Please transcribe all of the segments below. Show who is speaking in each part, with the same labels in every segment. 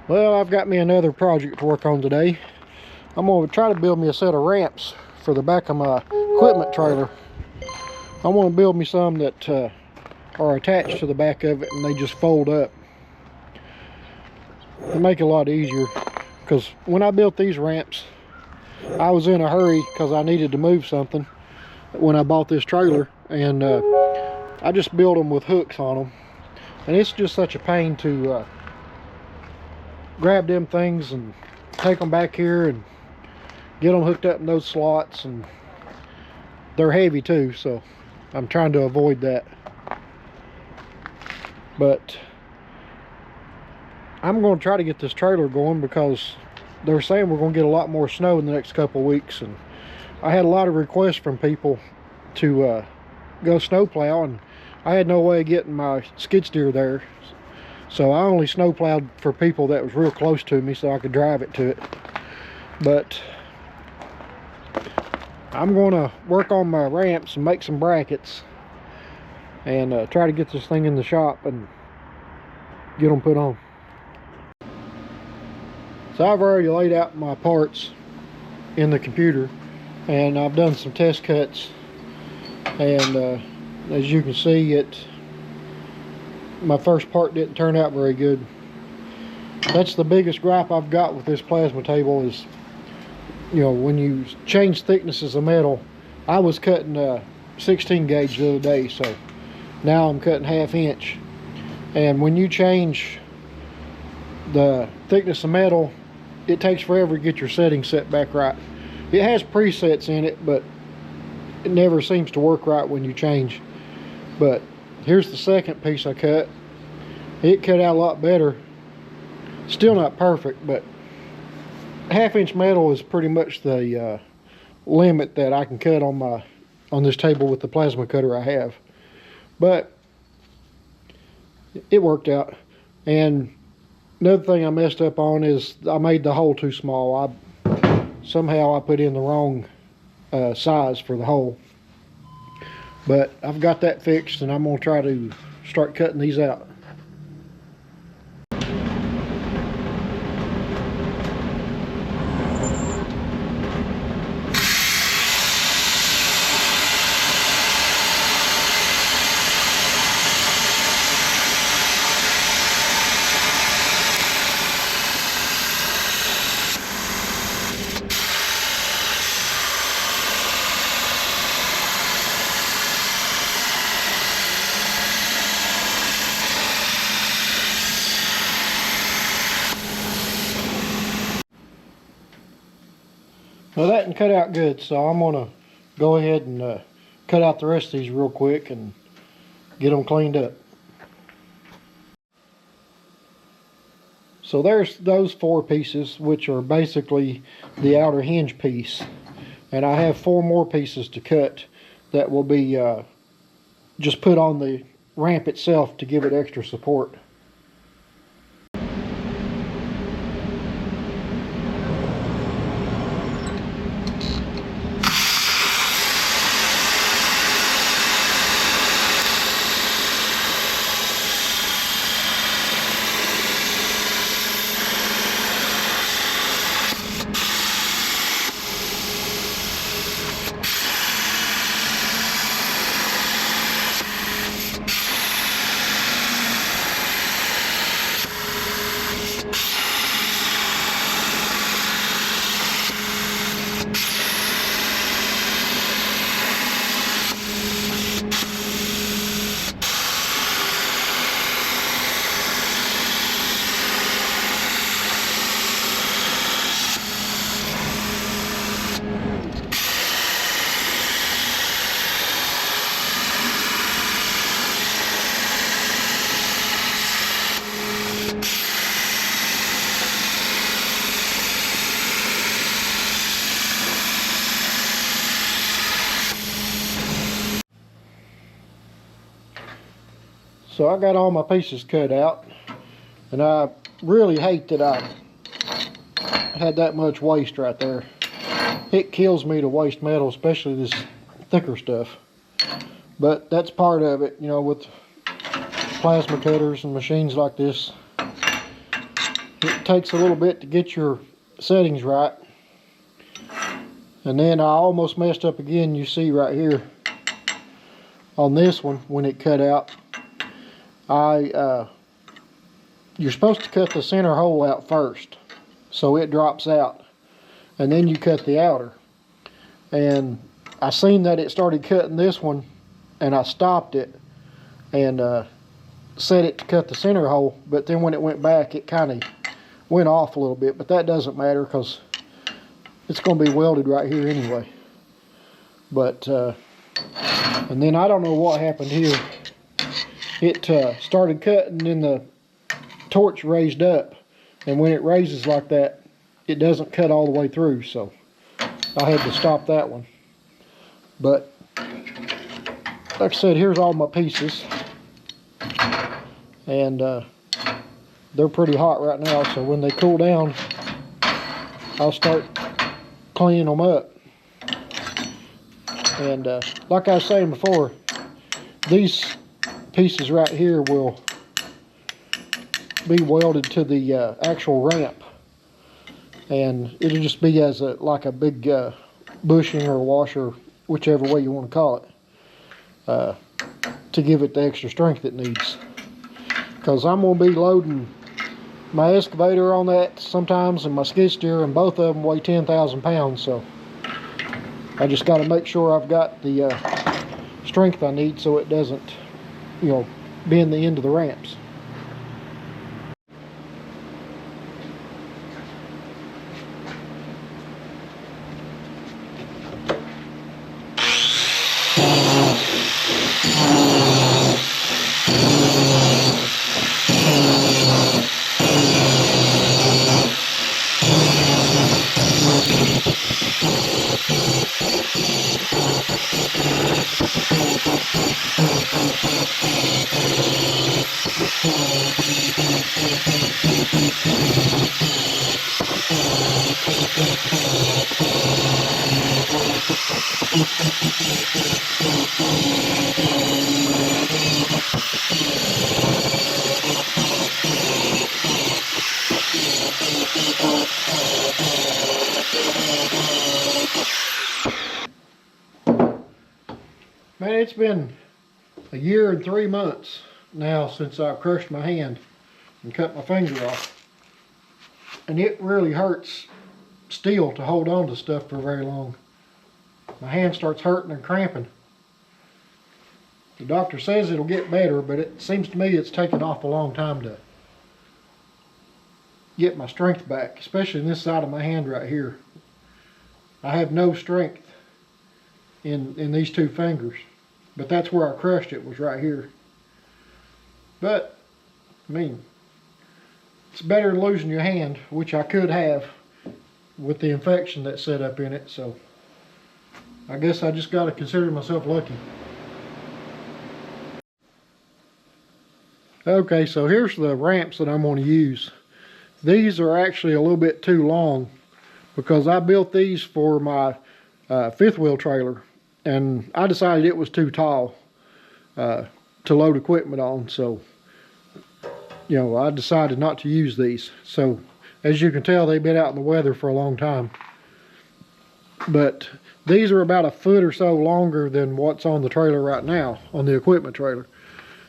Speaker 1: Well, I've got me another project to work on today. I'm going to try to build me a set of ramps for the back of my equipment trailer. I want to build me some that are attached to the back of it and they just fold up. It make it a lot easier, because when I built these ramps, I was in a hurry because I needed to move something when I bought this trailer, and I just built them with hooks on them, and it's just such a pain to grab them things and take them back here and get them hooked up in those slots, and they're heavy too, so I'm trying to avoid that. But I'm going to try to get this trailer going because they're saying we're going to get a lot more snow in the next couple of weeks, and I had a lot of requests from people to go snowplow, and I had no way of getting my skid steer there, so I only snowplowed for people that was real close to me so I could drive it to it. But I'm going to work on my ramps and make some brackets and try to get this thing in the shop and get them put on. So I've already laid out my parts in the computer, and I've done some test cuts, and as you can see, my first part didn't turn out very good. That's the biggest gripe I've got with this plasma table is, you know, when you change thicknesses of metal. I was cutting 16 gauge the other day, so now I'm cutting 1/2 inch, and when you change the thickness of metal, it takes forever to get your settings set back right. It has presets in it, but it never seems to work right when you change. But here's the second piece I cut. It cut out a lot better. Still not perfect, but 1/2 inch metal is pretty much the limit that I can cut on this table with the plasma cutter I have. But it worked out. And another thing I messed up on is I made the hole too small. Somehow I put in the wrong size for the hole. But I've got that fixed, and I'm going to try to start cutting these out. Well, that didn't cut out good, so I'm going to go ahead and cut out the rest of these real quick and get them cleaned up. So there's those 4 pieces, which are basically the outer hinge piece. And I have 4 more pieces to cut that will be just put on the ramp itself to give it extra support. So I got all my pieces cut out, and I really hate that I had that much waste right there. It kills me to waste metal, especially this thicker stuff. But that's part of it, you know, with plasma cutters and machines like this. It takes a little bit to get your settings right. And then I almost messed up again. You see right here on this one when it cut out. You're supposed to cut the center hole out first so it drops out, and then you cut the outer. And I seen that it started cutting this one, and I stopped it and set it to cut the center hole, but then when it went back it kind of went off a little bit, but that doesn't matter because it's going to be welded right here anyway. But and then I don't know what happened here. It started cutting and the torch raised up, and when it raises like that it doesn't cut all the way through, so I had to stop that one. But like I said, here's all my pieces, and they're pretty hot right now, so when they cool down I'll start cleaning them up. And like I was saying before, these pieces right here will be welded to the actual ramp, and it'll just be as like a big bushing or washer, whichever way you want to call it, to give it the extra strength it needs. Because I'm going to be loading my excavator on that sometimes, and my skid steer, and both of them weigh 10,000 pounds, so I just got to make sure I've got the strength I need so it doesn't, you know, bend the end of the ramps. Man, it's been a year and 3 months now since I crushed my hand and cut my finger off. And it really hurts still to hold on to stuff for very long. My hand starts hurting and cramping. The doctor says it'll get better, but it seems to me it's taken off a long time to get my strength back, especially in this side of my hand right here. I have no strength in these two fingers, but that's where I crushed it, was right here. But I mean, it's better than losing your hand, which I could have with the infection that's set up in it, so I guess I just got to consider myself lucky. Okay, so here's the ramps that I'm going to use. These are actually a little bit too long because I built these for my fifth wheel trailer, and I decided it was too tall to load equipment on, so you know, I decided not to use these. So as you can tell, they've been out in the weather for a long time. But these are about a foot or so longer than what's on the trailer right now, on the equipment trailer.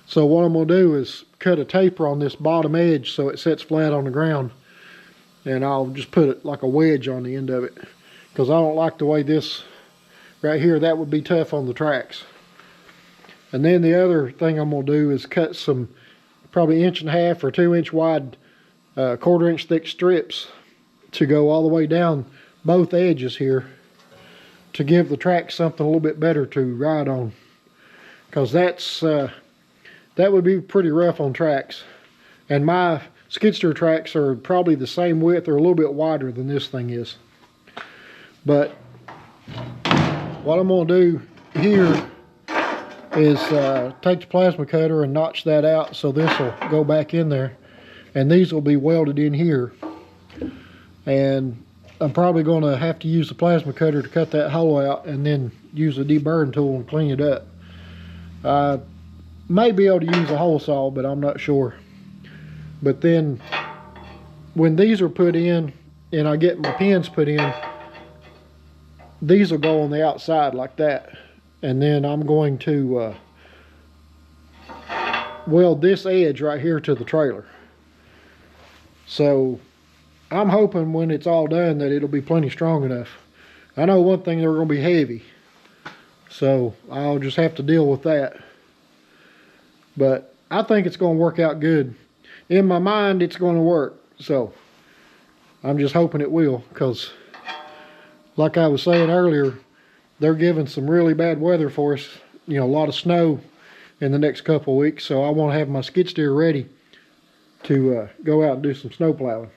Speaker 1: So what I'm going to do is cut a taper on this bottom edge so it sits flat on the ground, and I'll just put it like a wedge on the end of it, because I don't like the way this right here, that would be tough on the tracks. And then the other thing I'm going to do is cut some probably 1.5 or 2 inch wide 1/4 inch thick strips to go all the way down both edges here to give the track something a little bit better to ride on, because that would be pretty rough on tracks. And my skid steer tracks are probably the same width or a little bit wider than this thing is. But what I'm going to do here is take the plasma cutter and notch that out so this will go back in there, and these will be welded in here. And I'm probably going to have to use the plasma cutter to cut that hole out, and then use a deburring tool and clean it up. I may be able to use a hole saw, but I'm not sure. But then when these are put in and I get my pins put in, these will go on the outside like that. And then I'm going to weld this edge right here to the trailer. So I'm hoping when it's all done that it'll be plenty strong enough. I know one thing, they're going to be heavy, so I'll just have to deal with that. But I think it's going to work out good. In my mind, it's going to work. So I'm just hoping it will, because like I was saying earlier, they're giving some really bad weather for us. You know, a lot of snow in the next couple of weeks. So I want to have my skid steer ready to go out and do some snow plowing.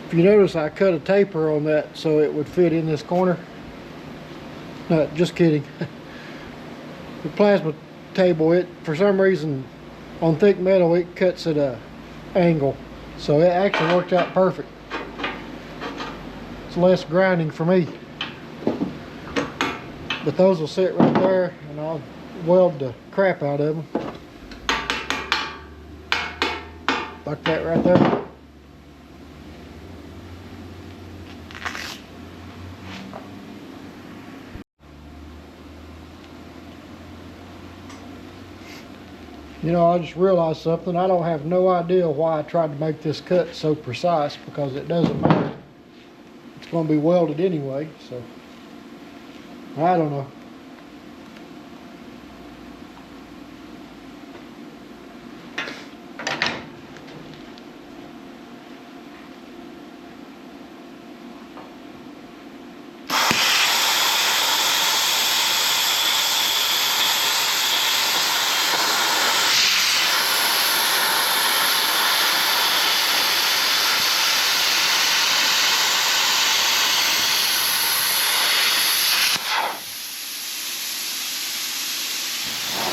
Speaker 1: If you notice, I cut a taper on that so it would fit in this corner. No, just kidding. The plasma table, it for some reason on thick metal it cuts at a angle, so it actually worked out perfect. It's less grinding for me. But those will sit right there, and I'll weld the crap out of them like that right there. You know, I just realized something. I don't have no idea why I tried to make this cut so precise, because it doesn't matter. It's going to be welded anyway, so I don't know.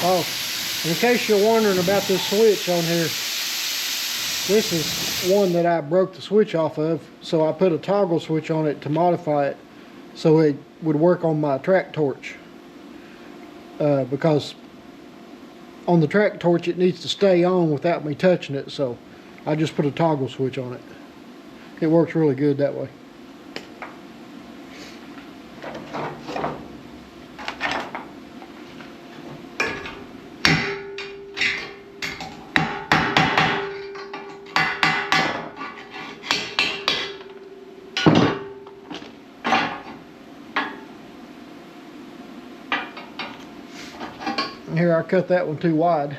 Speaker 1: Oh, in case you're wondering about this switch on here, This is one that I broke the switch off of, so I put a toggle switch on it to modify it so it would work on my track torch. Because on the track torch it needs to stay on without me touching it, so I just put a toggle switch on it. It works really good that way. Here, I cut that one too wide.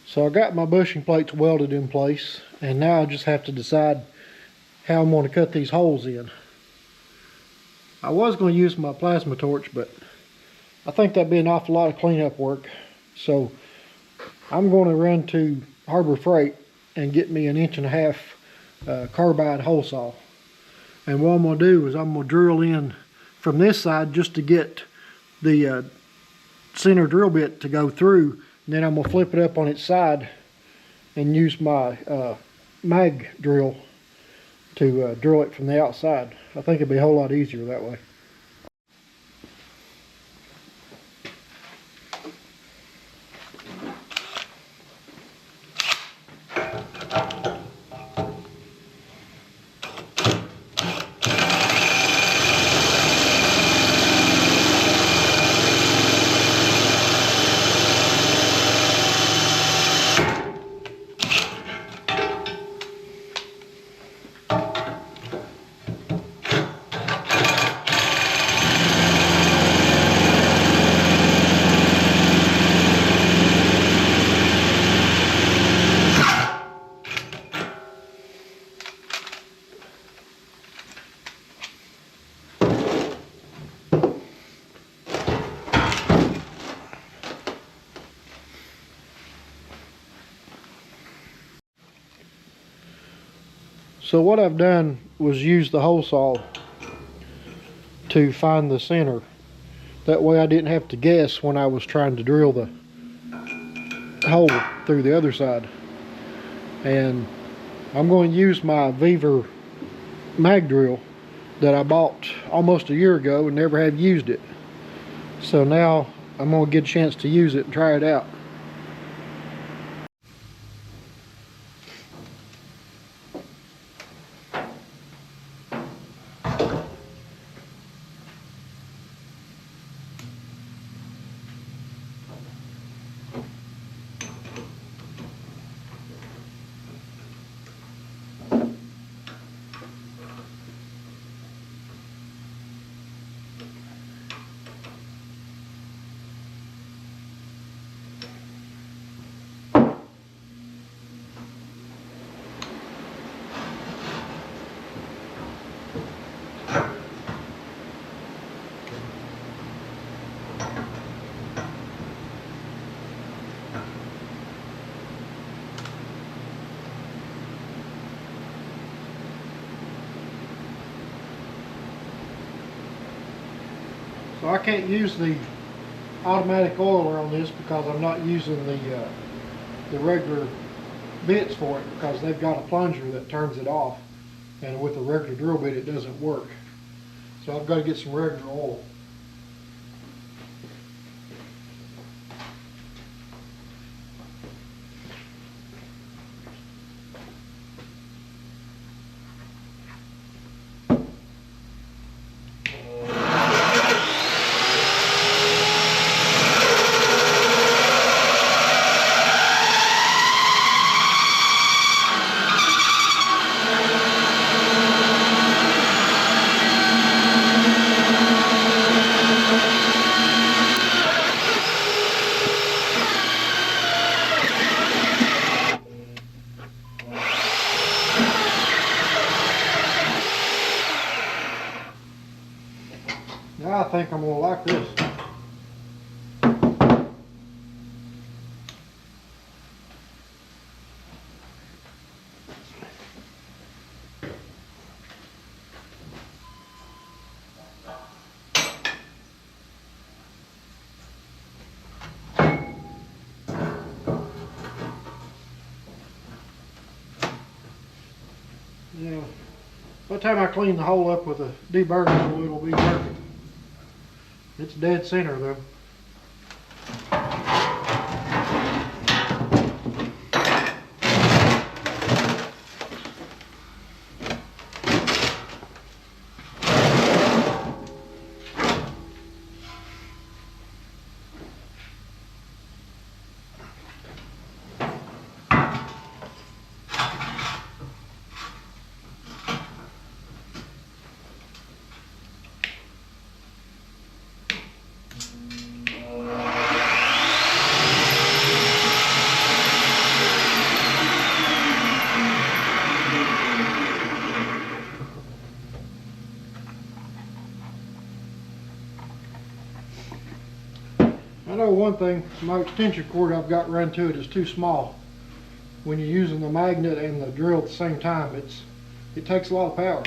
Speaker 1: So I got my bushing plates welded in place, and now I just have to decide how I'm going to cut these holes in. I was going to use my plasma torch, but I think that'd be an awful lot of cleanup work. So I'm going to run to Harbor Freight and get me an 1.5 inch carbide hole saw. And what I'm going to do is I'm going to drill in from this side just to get the center drill bit to go through. And then I'm going to flip it up on its side and use my mag drill to drill it from the outside. I think it'd be a whole lot easier that way. So what I've done was use the hole saw to find the center. That way I didn't have to guess when I was trying to drill the hole through the other side. And I'm going to use my Beaver mag drill that I bought almost a year ago and never have used it. So now I'm going to get a chance to use it and try it out. So I can't use the automatic oiler on this because I'm not using the regular bits for it, because they've got a plunger that turns it off, and with a regular drill bit it doesn't work. So I've got to get some regular oil. Now I think I'm going to like this. Yeah, by the time I clean the hole up with a deburring tool, it'll be perfect. It's dead center though. I know one thing, my extension cord I've got run to it is too small. When you're using the magnet and the drill at the same time, it takes a lot of power.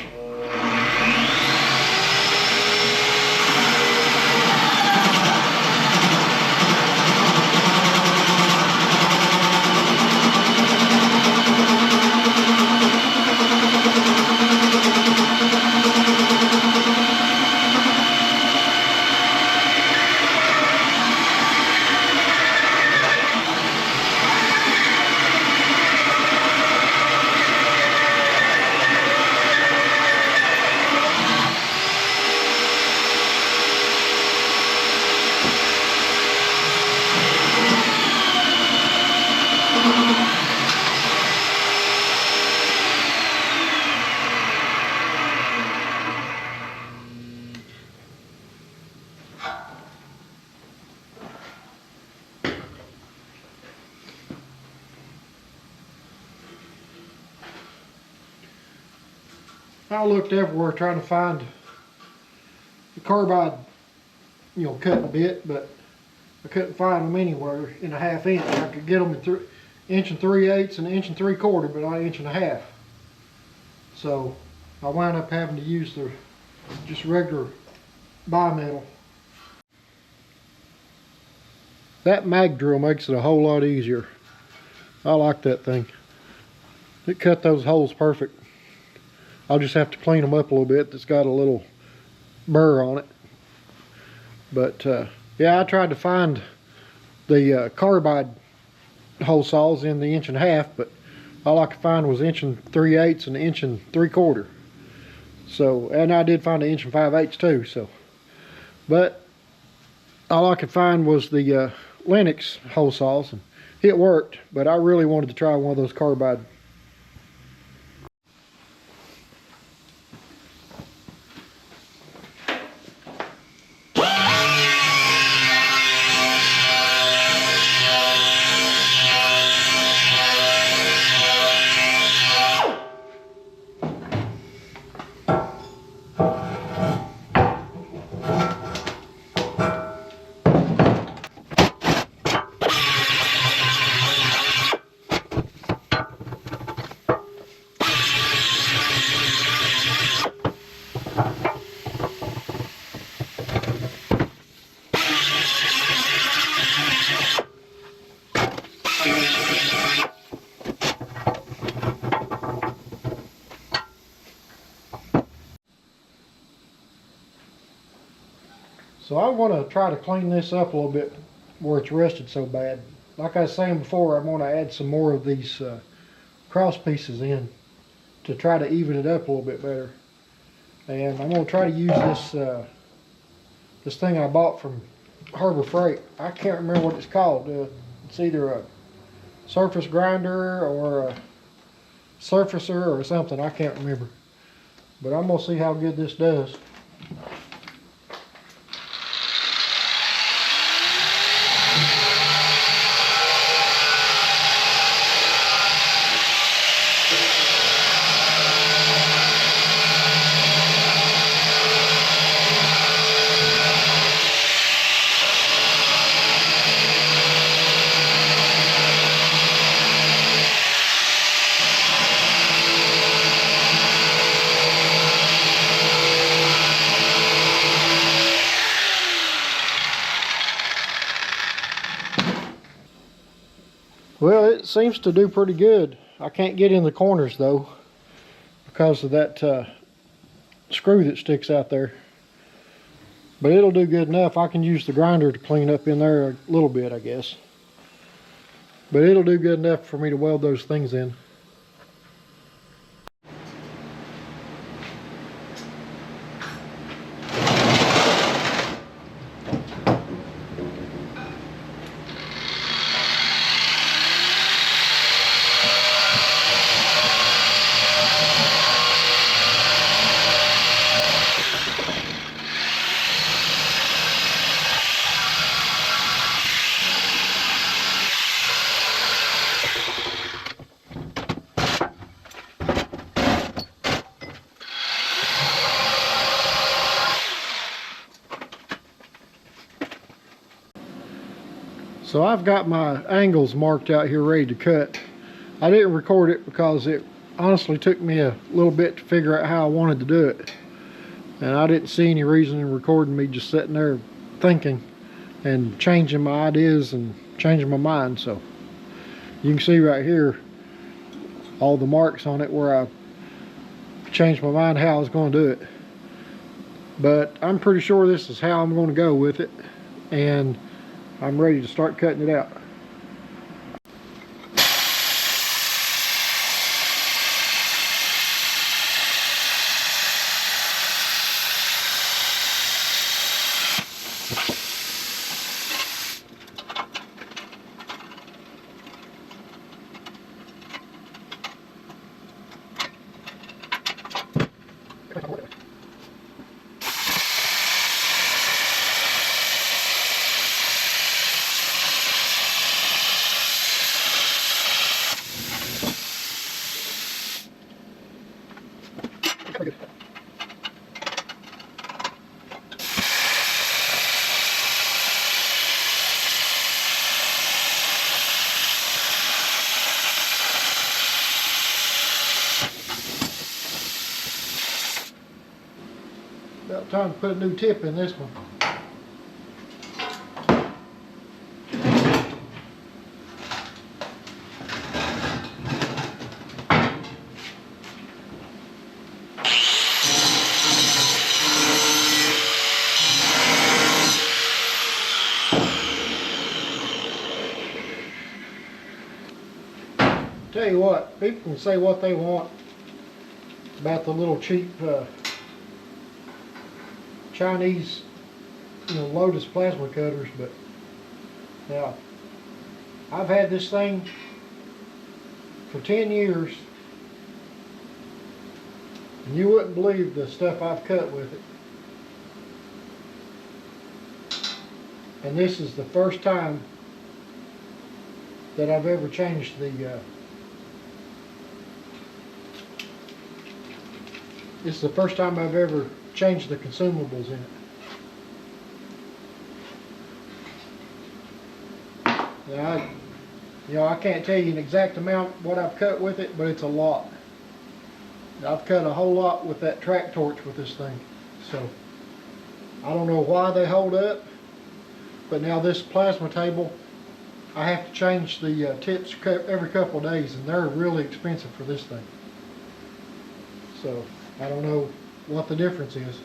Speaker 1: I looked everywhere trying to find the carbide, cutting bit, but I couldn't find them anywhere in a 1/2 inch. I could get them in 1 3/8 and 1 3/4 inches, but not 1 1/2 inches. So I wound up having to use the just regular bimetal. That mag drill makes it a whole lot easier. I like that thing. It cut those holes perfect. I'll just have to clean them up a little bit. It's got a little burr on it. But yeah, I tried to find the carbide hole saws in the 1.5 inch, but all I could find was 1 3/8 and 1 3/4 inch. So, and I did find an 1 5/8 too. So, but all I could find was the Lennox hole saws, and it worked. But I really wanted to try one of those carbide. So I want to try to clean this up a little bit where it's rusted so bad. Like I was saying before, I'm going to add some more of these cross pieces in to try to even it up a little bit better. And I'm going to try to use this this thing I bought from Harbor Freight. I can't remember what it's called. It's either a surface grinder or a surfacer or something. I can't remember. But I'm going to see how good this does. Well, it seems to do pretty good. I can't get in the corners though because of that screw that sticks out there. But it'll do good enough. I can use the grinder to clean up in there a little bit, I guess. But it'll do good enough for me to weld those things in. So I've got my angles marked out here ready to cut. I didn't record it because it honestly took me a little bit to figure out how I wanted to do it. And I didn't see any reason in recording me just sitting there thinking and changing my ideas and changing my mind. So you can see right here all the marks on it where I changed my mind how I was going to do it. But I'm pretty sure this is how I'm going to go with it. And I'm ready to start cutting it out. time to put a new tip in this one. Tell you what, people can say what they want about the little cheap Chinese, Lotus plasma cutters, but now I've had this thing for 10 years, and you wouldn't believe the stuff I've cut with it. And this is the first time that I've ever changed this is the first time I've ever changed the consumables in it. Now, I can't tell you an exact amount what I've cut with it, but it's a lot. I've cut a whole lot with that track torch with this thing. So, I don't know why they hold up, but now this plasma table, I have to change the tips every couple of days, and they're really expensive for this thing. So, I don't know what the difference is.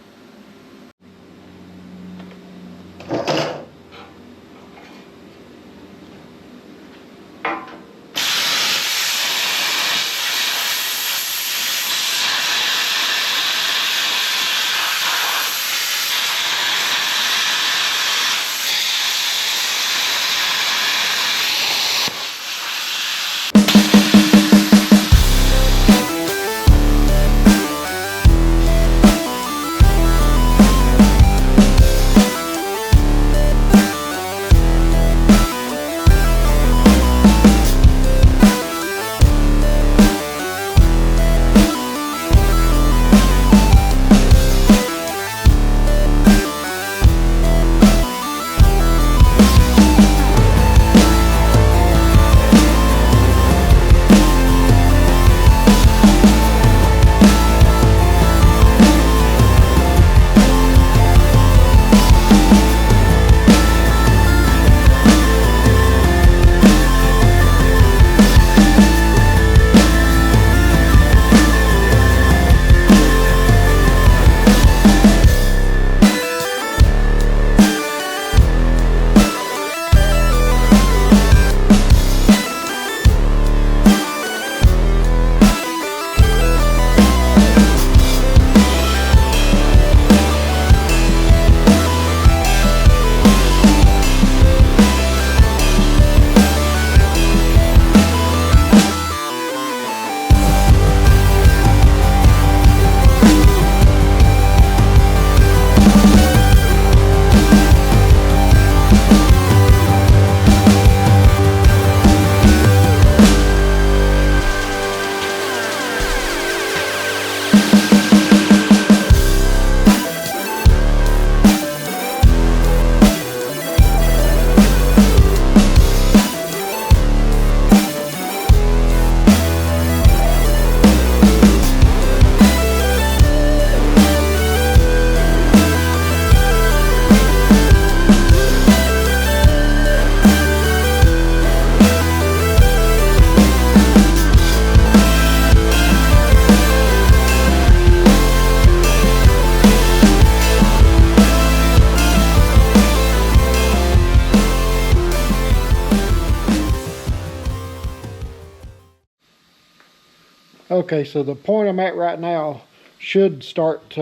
Speaker 1: Okay, so the point I'm at right now should start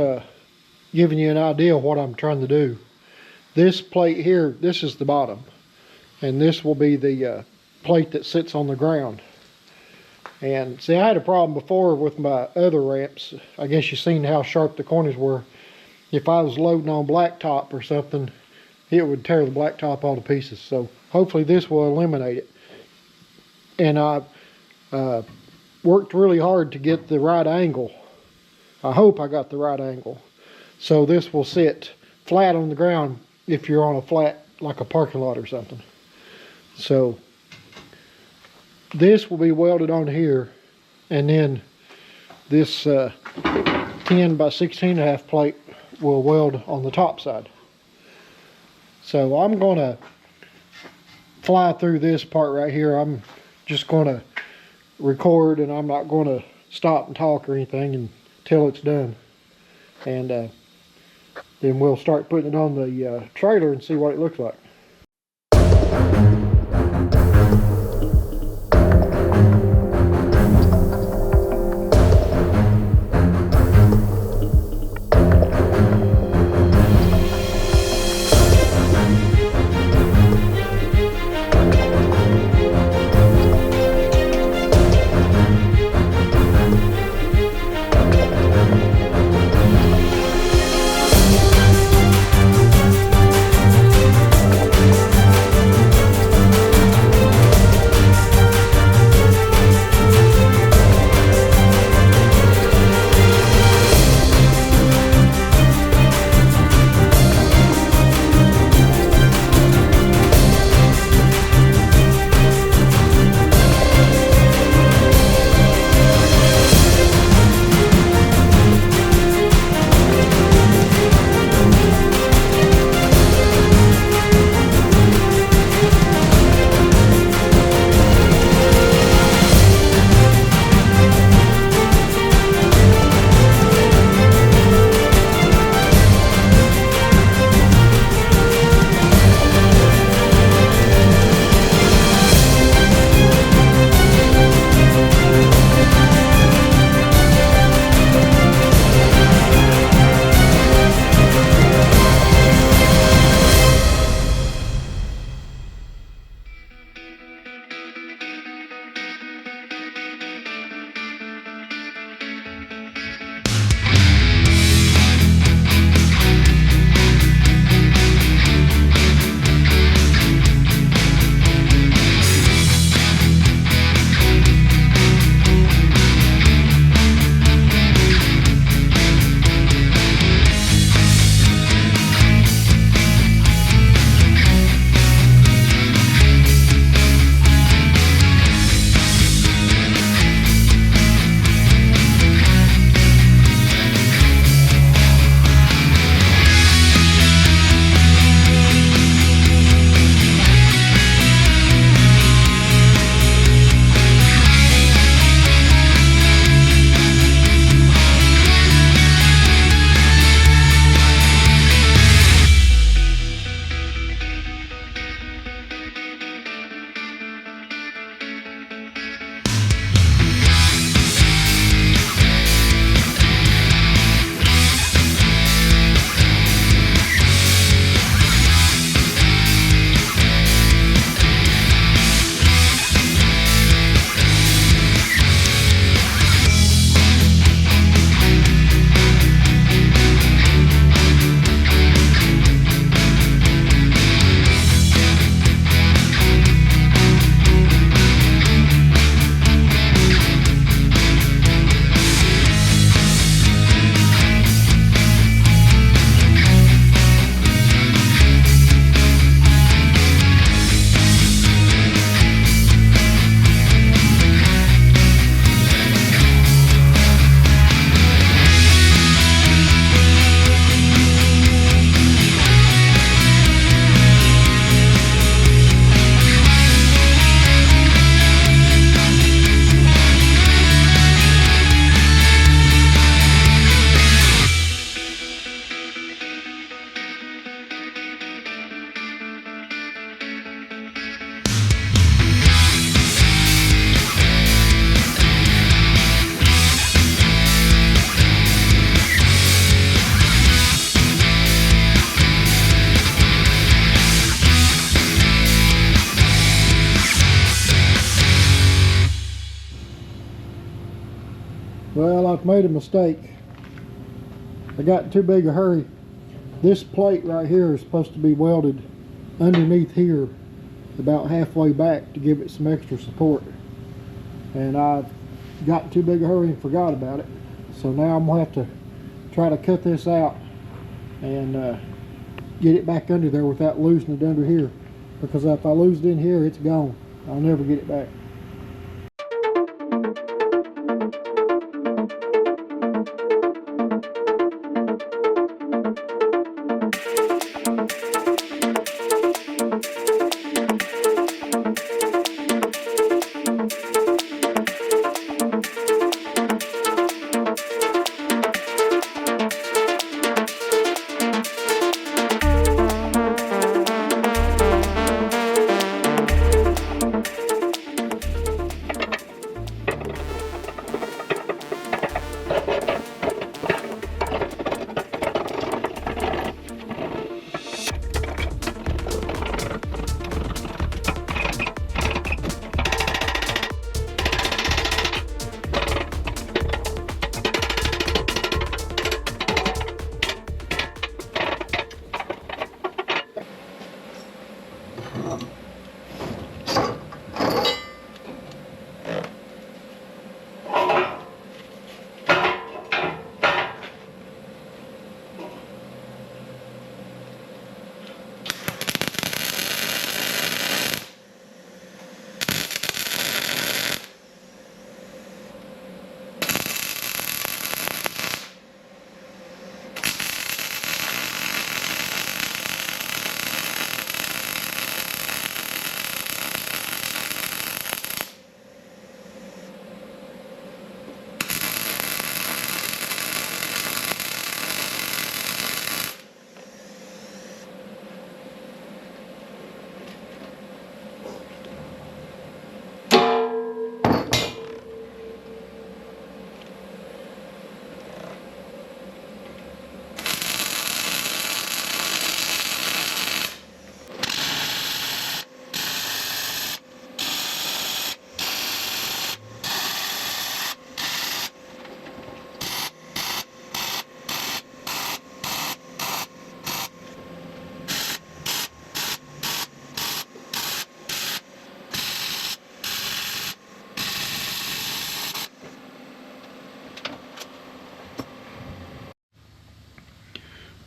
Speaker 1: giving you an idea of what I'm trying to do. This plate here, this is the bottom, and this will be the plate that sits on the ground. And see, I had a problem before with my other ramps. I guess you've seen how sharp the corners were. If I was loading on blacktop or something, it would tear the blacktop all to pieces. So hopefully this will eliminate it. And I worked really hard to get the right angle. I hope I got the right angle. So this will sit flat on the ground if you're on a flat, like a parking lot or something. So this will be welded on here, and then this 10 by 16.5 plate will weld on the top side. So I'm going to fly through this part right here. I'm just going to record, and I'm not going to stop and talk or anything until it's done. And then we'll start putting it on the trailer and see what it looks like. Well, I've made a mistake. I got in too big a hurry. This plate right here is supposed to be welded underneath here about halfway back to give it some extra support. And I've got in too big a hurry and forgot about it. So now I'm going to have to try to cut this out and get it back under there without losing it under here. Because if I lose it in here, it's gone. I'll never get it back.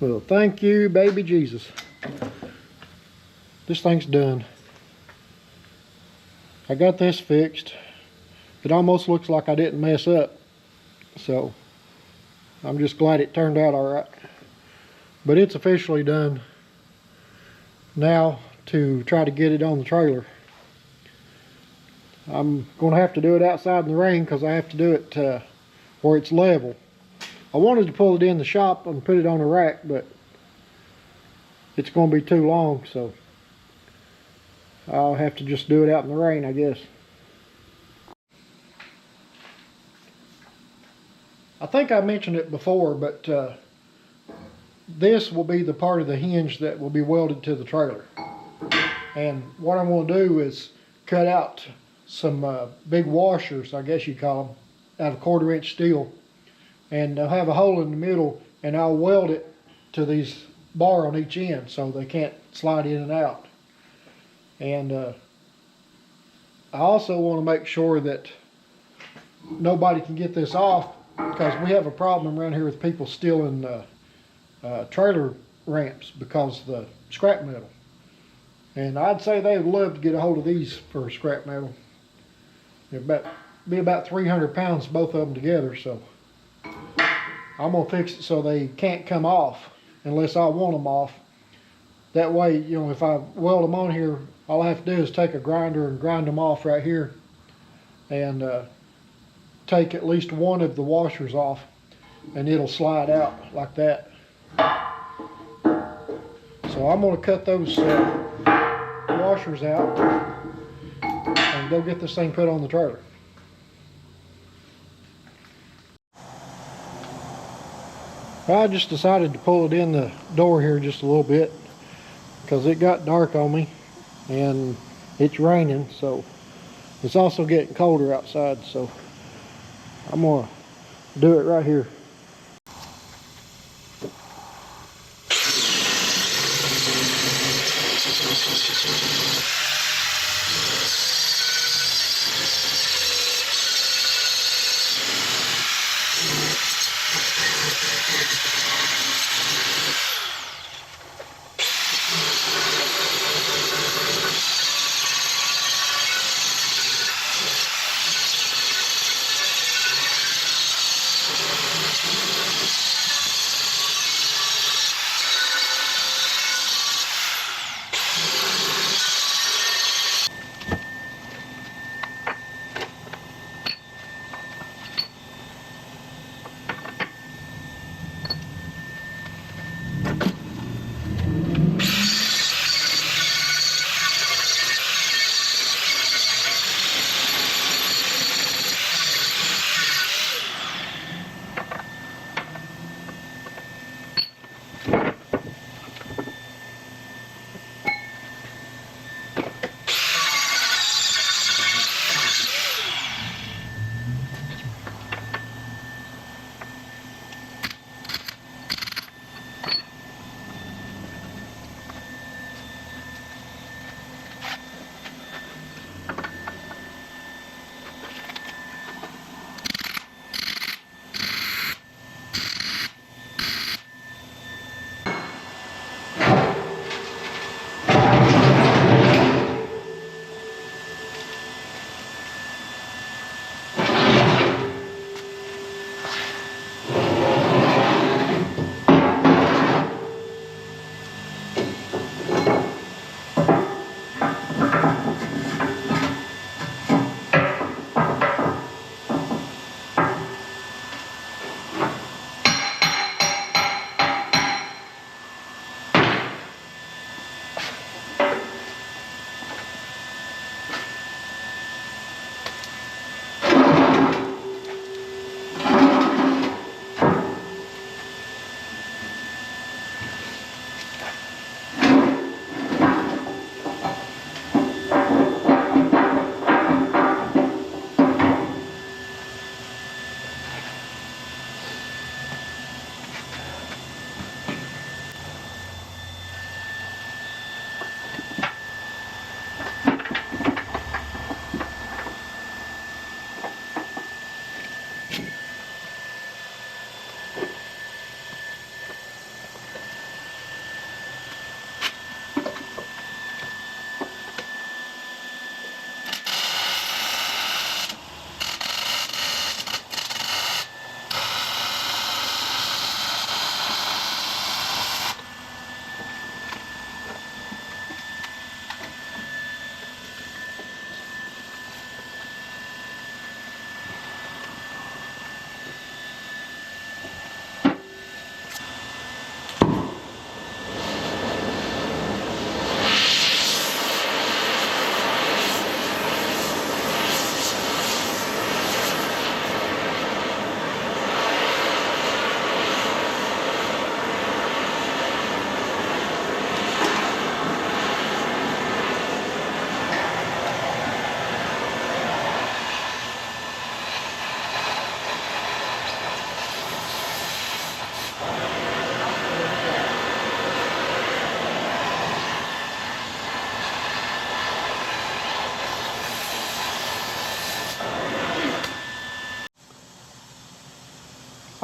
Speaker 1: Well, thank you, baby Jesus. This thing's done. I got this fixed. It almost looks like I didn't mess up. So, I'm just glad it turned out all right. But it's officially done. Now, to try to get it on the trailer. I'm going to have to do it outside in the rain because I have to do it where it's level. I wanted to pull it in the shop and put it on a rack, but it's going to be too long, so I'll have to just do it out in the rain, I guess. I think I mentioned it before, but this will be the part of the hinge that will be welded to the trailer. And what I'm going to do is cut out some big washers, I guess you call them, out of 1/4-inch steel. And they'll have a hole in the middle, and I'll weld it to these bar on each end so they can't slide in and out. And I also want to make sure that nobody can get this off, because we have a problem around here with people stealing trailer ramps because of the scrap metal. And I'd say they would love to get a hold of these for scrap metal. It'd be about 300 pounds, both of them together, so I'm gonna fix it so they can't come off unless I want them off. That way, you know, if I weld them on here, all I have to do is take a grinder and grind them off right here, and take at least one of the washers off, and it'll slide out like that. So I'm gonna cut those washers out and go get this thing put on the trailer. I just decided to pull it in the door here just a little bit because it got dark on me and it's raining, so it's also getting colder outside, so I'm gonna do it right here.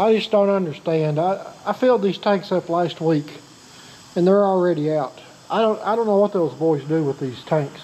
Speaker 1: I just don't understand. I filled these tanks up last week and they're already out. I don't know what those boys do with these tanks.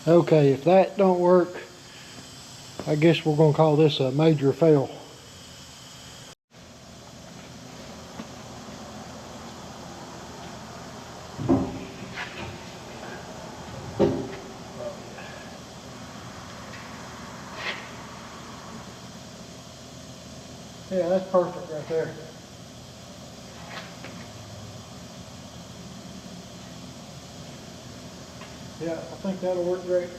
Speaker 1: Okay, if that don't work, I guess we're gonna call this a major fail. Yeah, that's perfect right there. Yeah, I think that'll work great.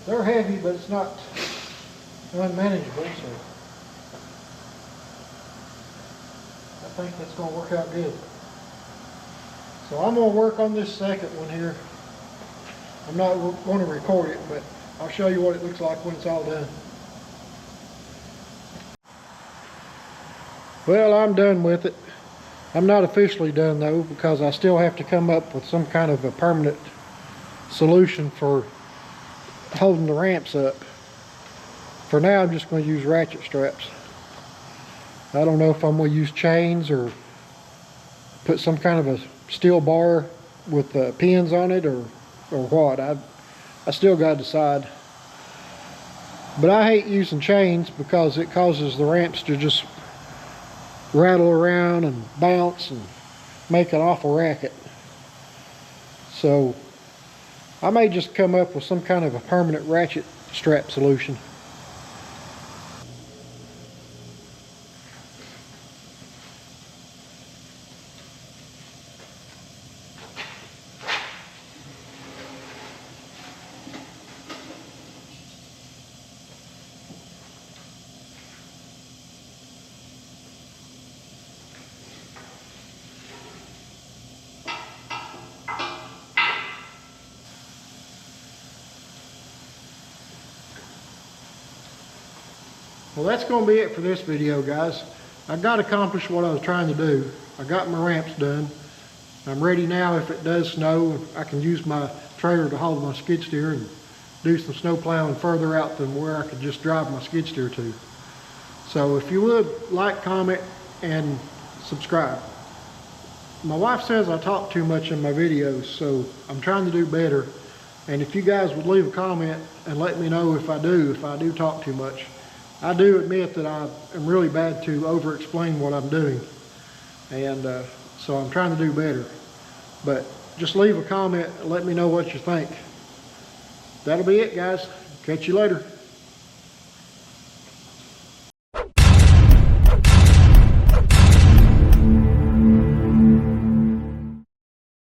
Speaker 1: They're heavy, but it's not unmanageable, so I think that's going to work out good. So I'm going to work on this second one here. I'm not going to record it, but I'll show you what it looks like when it's all done. Well, I'm done with it. I'm not officially done though, because I still have to come up with some kind of a permanent solution for holding the ramps up. For now, I'm just going to use ratchet straps. I don't know if I'm going to use chains or put some kind of a steel bar with pins on it or what. I still got to decide. But I hate using chains because it causes the ramps to just rattle around and bounce and make an awful racket. So I may just come up with some kind of a permanent ratchet strap solution. Well, that's going to be it for this video, guys. I got accomplished what I was trying to do. I got my ramps done. I'm ready now. If it does snow, I can use my trailer to haul my skid steer and do some snow plowing further out than where I could just drive my skid steer to. So if you would, like, comment, and subscribe. My wife says I talk too much in my videos, so I'm trying to do better. And if you guys would leave a comment and let me know if I do talk too much. I do admit that I am really bad to over-explain what I'm doing. And so I'm trying to do better. But just leave a comment and let me know what you think. that'll be it, guys. Catch you later.